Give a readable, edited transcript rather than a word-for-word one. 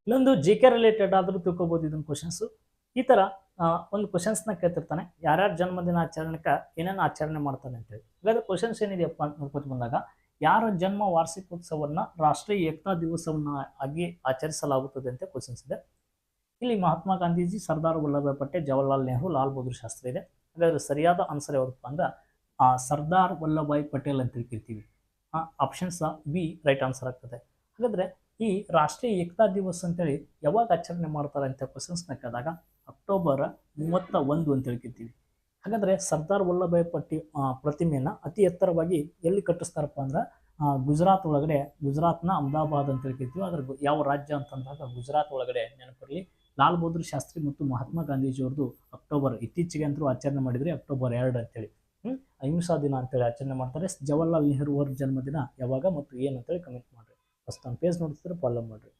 ಇನ್ನೊಂದು G K related ಆದರೂ ತಿಳ್ಕೊಬೋದು ಇದನ್ನ ಕ್ವಶನ್ಸು. ಈ ಥರ ಒಂದು ಕ್ವಶನ್ಸ್ನ ಕೇಳ್ತಿರ್ತಾನೆ, ಯಾರ್ಯಾರ ಜನ್ಮದಿನ ಆಚರಣೆಗೆ ಏನೇನು ಆಚರಣೆ ಮಾಡ್ತಾನೆ ಅಂತೇಳಿ. ಹಾಗಾದ್ರೆ ಕ್ವಶನ್ಸ್ ಏನಿದೆಯಪ್ಪ ಅಂತ ನೋಡ್ಕೊತ ಬಂದಾಗ, ಯಾರ ಜನ್ಮ ವಾರ್ಷಿಕೋತ್ಸವನ್ನ ರಾಷ್ಟ್ರೀಯ ಏಕತಾ ದಿವಸವನ್ನ ಆಗಿ ಆಚರಿಸಲಾಗುತ್ತದೆ ಅಂತ ಕ್ವಶನ್ಸ್ ಇದೆ. ಇಲ್ಲಿ ಮಹಾತ್ಮ ಗಾಂಧೀಜಿ, ಸರ್ದಾರ್ ವಲ್ಲಭಾಯ್ ಪಟೇಲ್, ಜವಾಹರ್ಲಾಲ್ ನೆಹರು, ಲಾಲ್ ಬಹದ್ದೂರ್ ಶಾಸ್ತ್ರಿ ಇದೆ. ಹಾಗಾದ್ರೆ ಸರಿಯಾದ ಆನ್ಸರ್ ಯಾವುದಪ್ಪ ಅಂದ್ರೆ ಸರ್ದಾರ್ ವಲ್ಲಭಾಯ್ ಪಟೇಲ್ ಅಂತ ಕರಿತೀವಿ. ಆಪ್ಷನ್ಸ್ ಬಿ ರೈಟ್ ಆನ್ಸರ್ ಆಗ್ತದೆ. ಹಾಗಾದ್ರೆ ಈ ರಾಷ್ಟ್ರೀಯ ಏಕತಾ ದಿವಸ್ ಅಂತೇಳಿ ಯಾವಾಗ ಆಚರಣೆ ಮಾಡ್ತಾರೆ ಅಂತ ಕ್ವಶನ್ಸ್ನ ಕೇಳಿದಾಗ ಅಕ್ಟೋಬರ್ 31 ಅಂತ ಹೇಳ್ಕಿರ್ತೀವಿ. ಹಾಗಾದ್ರೆ ಸರ್ದಾರ್ ವಲ್ಲಭಾಯ್ ಪಟೇಲ್ ಪ್ರತಿಮೆಯನ್ನ ಅತಿ ಎತ್ತರವಾಗಿ ಎಲ್ಲಿ ಕಟ್ಟಿಸ್ತಾರಪ್ಪ ಅಂದ್ರೆ ಗುಜರಾತ್ ಒಳಗಡೆ, ಗುಜರಾತ್ನ ಅಹಮದಾಬಾದ್ ಅಂತ ಹೇಳ್ಕಿರ್ತೀವಿ. ಅದ್ರ ಯಾವ ರಾಜ್ಯ ಅಂತಂದಾಗ ಗುಜರಾತ್ ಒಳಗಡೆ ನೆನಪಿರಲಿ. ಲಾಲ್ ಬಹದ್ದೂರ್ ಶಾಸ್ತ್ರಿ ಮತ್ತು ಮಹಾತ್ಮ ಗಾಂಧೀಜಿಯವ್ರದ್ದು ಅಕ್ಟೋಬರ್, ಇತ್ತೀಚೆಗೆ ಅಂತೂ ಆಚರಣೆ ಮಾಡಿದ್ರೆ ಅಕ್ಟೋಬರ್ 2 ಅಂತೇಳಿ ಅಹಿಂಸಾ ದಿನ ಅಂತೇಳಿ ಆಚರಣೆ ಮಾಡ್ತಾರೆ. ಜವಾಹರ್ಲಾಲ್ ನೆಹರು ಅವ್ರ ಜನ್ಮದಿನ ಯಾವಾಗ ಮತ್ತು ಏನು ಅಂತೇಳಿ ಕಮೆಂಟ್ ಮಾಡ್ರಿ. ಫಸ್ಟ್ ಒಂದು ಪೇಜ್ ನೋಡ್ತಿದ್ರೆ ಫಾಲೋ ಮಾಡ್ರಿ.